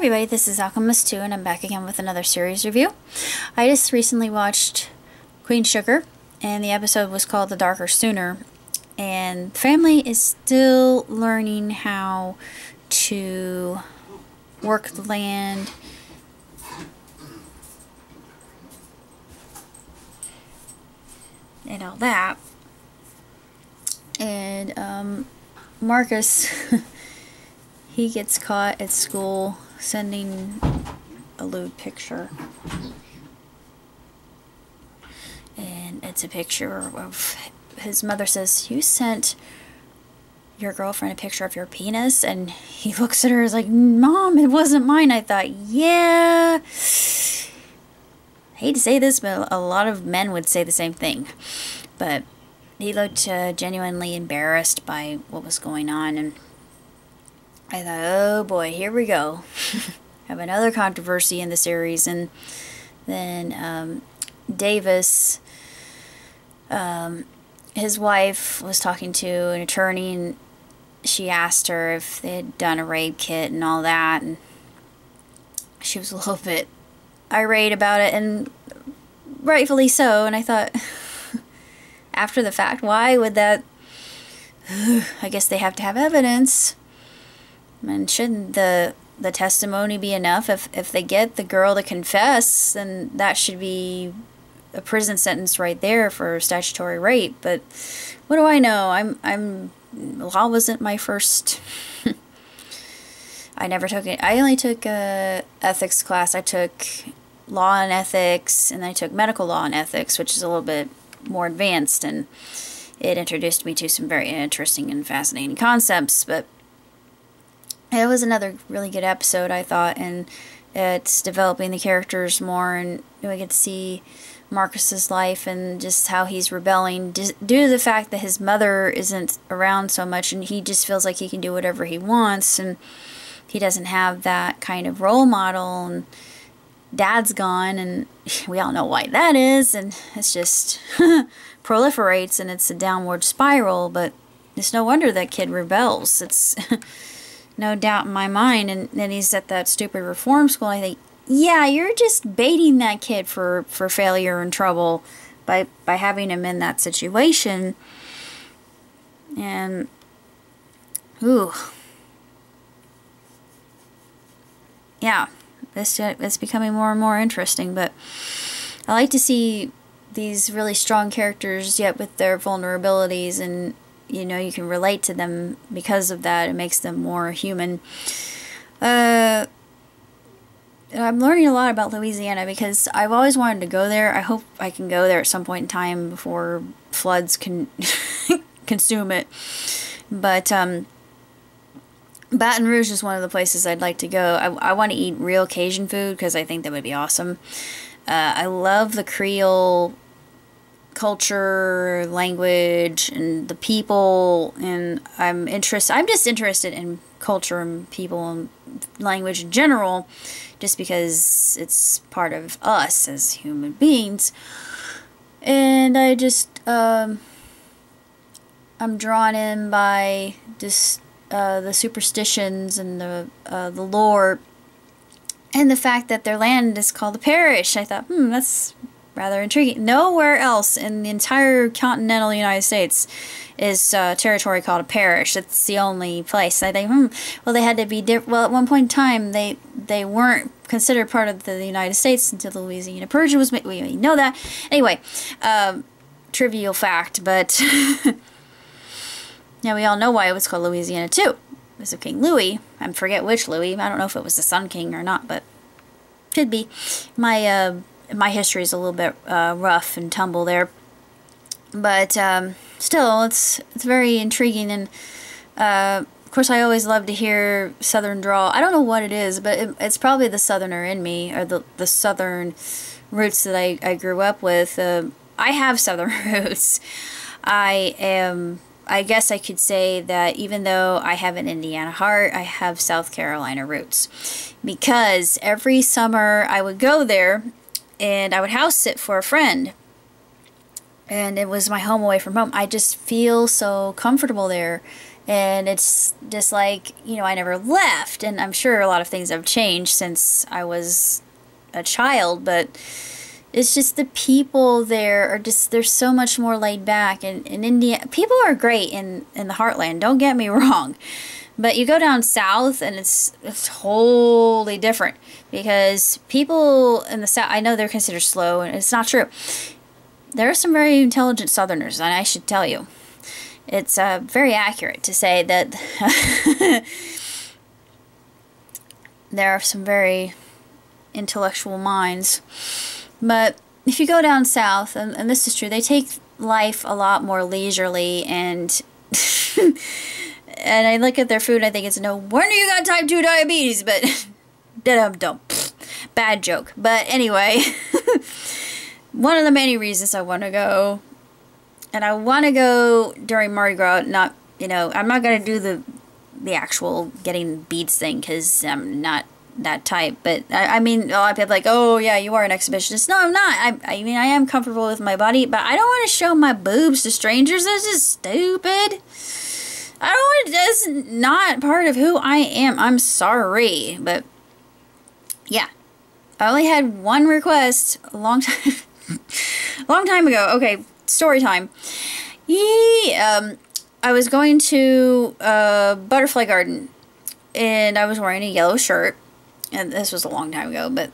everybody, this is Alchemist2 and I'm back again with another series review. I just recently watched Queen Sugar and the episode was called The Darker Sooner, and the family is still learning how to work the land and all that. And Marcus he gets caught at school sending a lewd picture. And it's a picture of his mother says, "You sent your girlfriend a picture of your penis?" And he looks at her and is like, "Mom, it wasn't mine." I thought, yeah. I hate to say this, but a lot of men would say the same thing. But he looked genuinely embarrassed by what was going on, and I thought, oh boy, here we go. Have another controversy in the series. And then Davis, his wife was talking to an attorney, and she asked her if they had done a rape kit and all that, and she was a little bit irate about it, and rightfully so. And I thought, after the fact, why would that? I guess they have to have evidence. And shouldn't the testimony be enough? If they get the girl to confess, then that should be a prison sentence right there for statutory rape. But what do I know? Law wasn't my first. I never took it. I only took a ethics class. I took law and ethics, and I took medical law and ethics, which is a little bit more advanced, and it introduced me to some very interesting and fascinating concepts. But it was another really good episode, I thought, and it's developing the characters more, and we get to see Marcus's life and just how he's rebelling due to the fact that his mother isn't around so much, and he just feels like he can do whatever he wants, and he doesn't have that kind of role model, and Dad's gone, and we all know why that is, and it's just proliferates, and it's a downward spiral. But it's no wonder that kid rebels. It's no doubt in my mind. And then he's at that stupid reform school. I think, yeah, you're just baiting that kid for failure and trouble by having him in that situation. And ooh, yeah, it's becoming more and more interesting. But I like to see these really strong characters, yet with their vulnerabilities, and you know, you can relate to them because of that. It makes them more human. I'm learning a lot about Louisiana because I've always wanted to go there. I hope I can go there at some point in time before floods can consume it. But Baton Rouge is one of the places I'd like to go. I want to eat real Cajun food because I think that would be awesome. I love the Creole culture, language, and the people, and I'm just interested in culture and people and language in general, just because it's part of us as human beings. And I just I'm drawn in by just the superstitions and the lore, and the fact that their land is called a parish. I thought, that's rather intriguing. Nowhere else in the entire continental United States is territory called a parish. It's the only place. I think, well, they had to be well, at one point in time, they weren't considered part of the United States until the Louisiana Purge was made. We know that. Anyway, trivial fact, but now we all know why it was called Louisiana too. It was of King Louis. I forget which Louis. I don't know if it was the Sun King or not, but could be. My history is a little bit rough and tumble there, but still, it's very intriguing. And of course, I always love to hear Southern drawl. I don't know what it is, but it's probably the Southerner in me, or the Southern roots that I grew up with. I have Southern roots. I guess I could say that even though I have an Indiana heart, I have South Carolina roots, because every summer I would go there and I would house sit for a friend, and it was my home away from home. I just feel so comfortable there, And it's just like, you know, I never left. And I'm sure a lot of things have changed since I was a child, but it's just the people there are just, they're so much more laid back. And in India, people are great in the heartland, don't get me wrong. But you go down south and it's totally different, because people in the south, I know they're considered slow, and it's not true. There are some very intelligent southerners, and I should tell you. It's very accurate to say that there are some very intellectual minds. But if you go down south, and this is true, they take life a lot more leisurely, and and I look at their food and I think it's no wonder you got type 2 diabetes, but don't. Bad joke. But anyway, one of the many reasons I want to go, and I want to go during Mardi Gras, not, you know, I'm not going to do the actual getting beads thing, because I'm not that type. But I mean, a lot of people are like, oh yeah, you are an exhibitionist. No, I'm not. I mean, I am comfortable with my body, but I don't want to show my boobs to strangers. That's just stupid. I don't want to, that's not part of who I am. I'm sorry, but yeah. I only had one request a long time, long time ago. Okay, story time. I was going to a butterfly garden, and I was wearing a yellow shirt, and this was a long time ago, but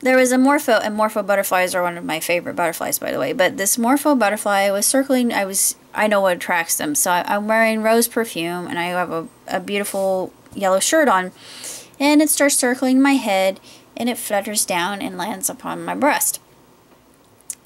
there was a Morpho, and Morpho butterflies are one of my favorite butterflies, by the way, but this Morpho butterfly was circling, I know what attracts them, so I'm wearing rose perfume, and I have a beautiful yellow shirt on, and it starts circling my head, and it flutters down and lands upon my breast.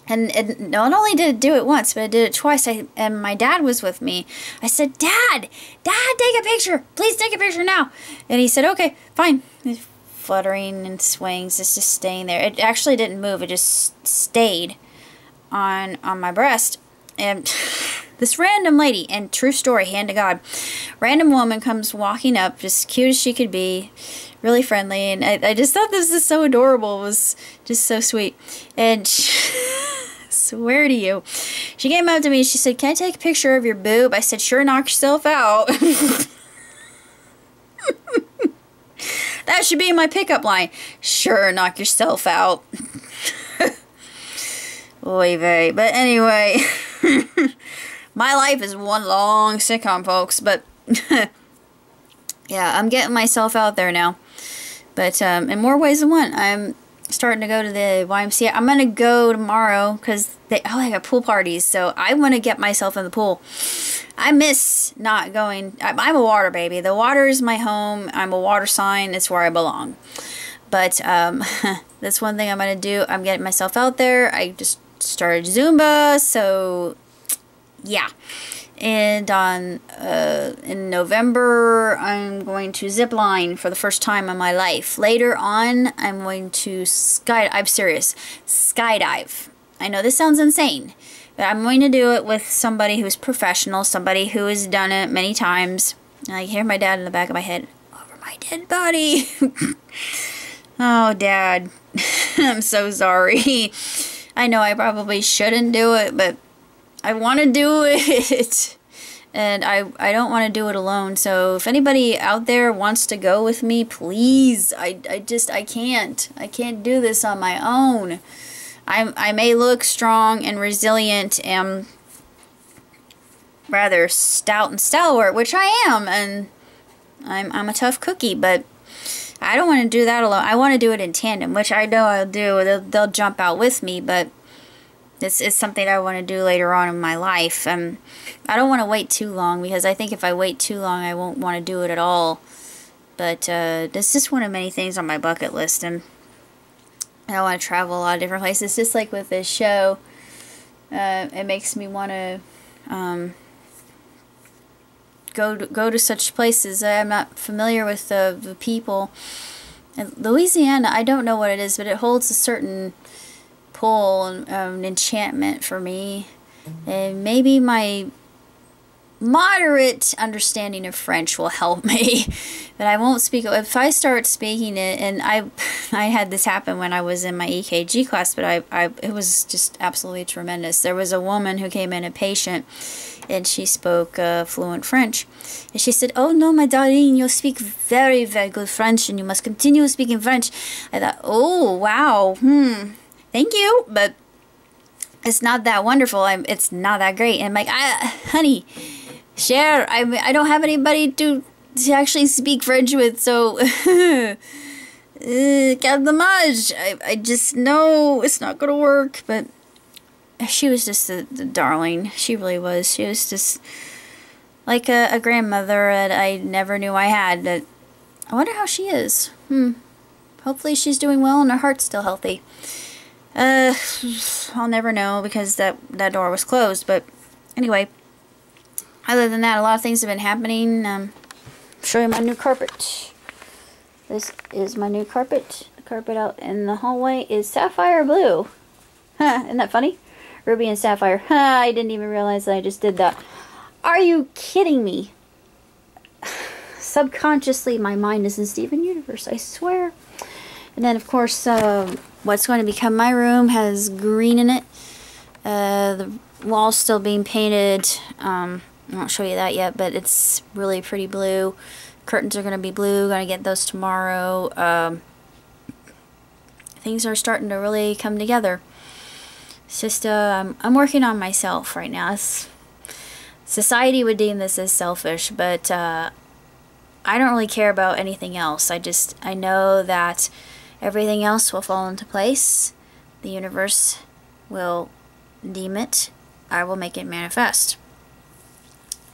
And not only did it do it once, but it did it twice, and my dad was with me. I said, Dad, take a picture. Please take a picture now. And he said, okay, fine. It's fluttering and swings. It's just staying there. It actually didn't move. It just stayed on my breast. And this random lady, and true story, hand to God, random woman comes walking up, just cute as she could be, really friendly, and I just thought this was so adorable. It was just so sweet. And swear to you, she came up to me and she said, can I take a picture of your boob? I said, sure, knock yourself out. That should be my pickup line. Sure, knock yourself out. Oy vey. But anyway, my life is one long sitcom, folks, but yeah, I'm getting myself out there now. But in more ways than one, I'm starting to go to the YMCA. I'm going to go tomorrow because they got pool parties, so I want to get myself in the pool. I miss not going. I'm a water baby. The water is my home. I'm a water sign. It's where I belong. But that's one thing I'm going to do. I'm getting myself out there. I just started Zumba, so yeah. And in November, I'm going to zip line for the first time in my life. Later on, I'm going to I'm serious, skydive. I know this sounds insane, but I'm going to do it with somebody who's professional, somebody who has done it many times. And I hear my dad in the back of my head, over my dead body. Oh, Dad, I'm so sorry. I know I probably shouldn't do it, but I want to do it. And I don't want to do it alone. So if anybody out there wants to go with me, please. I can't. I can't do this on my own. I may look strong and resilient and rather stout and stalwart, which I am, and I'm a tough cookie, but I don't want to do that alone. I want to do it in tandem, which I know I'll do. They'll jump out with me, but this is something I want to do later on in my life. I don't want to wait too long, because I think if I wait too long, I won't want to do it at all. But this is one of many things on my bucket list, and I want to travel a lot of different places. Just like with this show, it makes me want to go to such places. I'm not familiar with the people. And Louisiana, I don't know what it is, but it holds a certain pull and enchantment for me. And maybe my moderate understanding of French will help me, but I won't speak. If I start speaking it, and I had this happen when I was in my EKG class, but it was just absolutely tremendous. There was a woman who came in, a patient, and she spoke fluent French, and she said, "Oh no, my darling, you speak very, very good French, and you must continue speaking French." I thought, "Oh wow, thank you, but it's not that wonderful. It's not that great." And I'm like, honey, share. I don't have anybody to actually speak French with, so quel dommage. I just know it's not gonna work. But she was just the darling. She really was. She was just like a grandmother that I never knew I had. But I wonder how she is. Hopefully she's doing well and her heart's still healthy. I'll never know because that door was closed. But anyway, other than that, a lot of things have been happening. Show you my new carpet. This is my new carpet. The carpet out in the hallway is sapphire blue. Isn't that funny? Ruby and sapphire. I didn't even realize that I just did that. Are you kidding me? Subconsciously, my mind is in Steven Universe, I swear. And then, of course, what's going to become my room has green in it. The wall's still being painted. I won't show you that yet, but it's really pretty blue. Curtains are going to be blue. Going to get those tomorrow. Things are starting to really come together. It's just, I'm working on myself right now. Society would deem this as selfish, but I don't really care about anything else. I know that everything else will fall into place. The universe will deem it. I will make it manifest.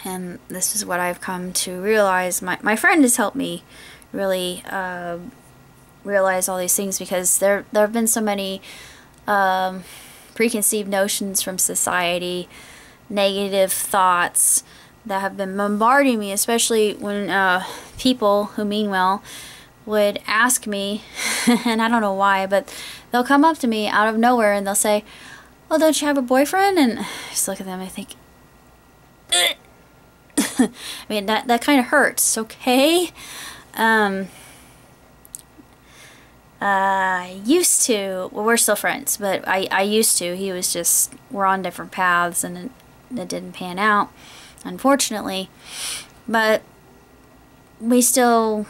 And this is what I've come to realize. My friend has helped me really realize all these things, because there have been so many preconceived notions from society, negative thoughts that have been bombarding me, especially when people who mean well would ask me, and I don't know why, but they'll come up to me out of nowhere and they'll say, "Oh, don't you have a boyfriend?" And I just look at them and I think, I mean, that kind of hurts, okay? Used to, well, we're still friends, but I used to. He was just, we're on different paths, and it didn't pan out, unfortunately. But we still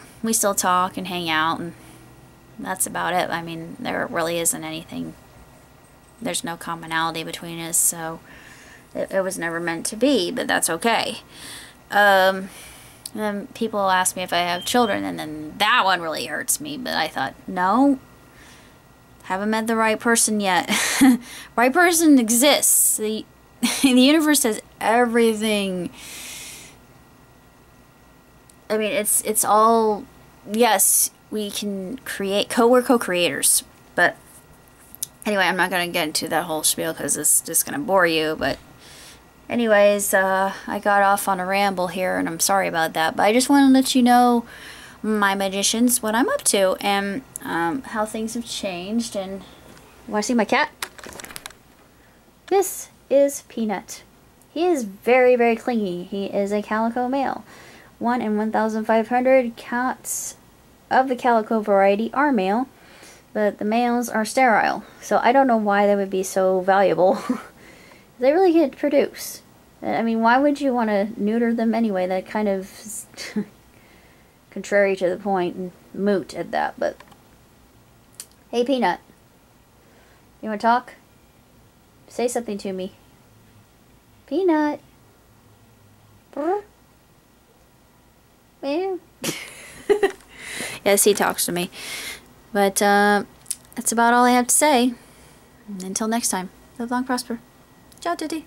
talk and hang out, and that's about it. I mean, there really isn't anything. There's no commonality between us, so it was never meant to be, but that's okay. And then people ask me if I have children, and then that one really hurts me, but I thought, no, haven't met the right person yet. Right person exists. The universe has everything. I mean, it's all, yes, we can create, we're co-creators, but anyway, I'm not going to get into that whole spiel because it's just going to bore you, but anyways, I got off on a ramble here, and I'm sorry about that, but I just want to let you know, my magicians, what I'm up to, and how things have changed. And want to see my cat? This is Peanut. He is very, very clingy. He is a calico male. 1 in 1,500 cats of the calico variety are male, but the males are sterile. So I don't know why they would be so valuable. They really can't produce. I mean, why would you want to neuter them anyway? That kind of is contrary to the point and moot at that. But hey, Peanut, you want to talk? Say something to me. Peanut. Brr. Yeah. Yes, he talks to me. But that's about all I have to say. Until next time, live long, prosper. Ciao, Diddy.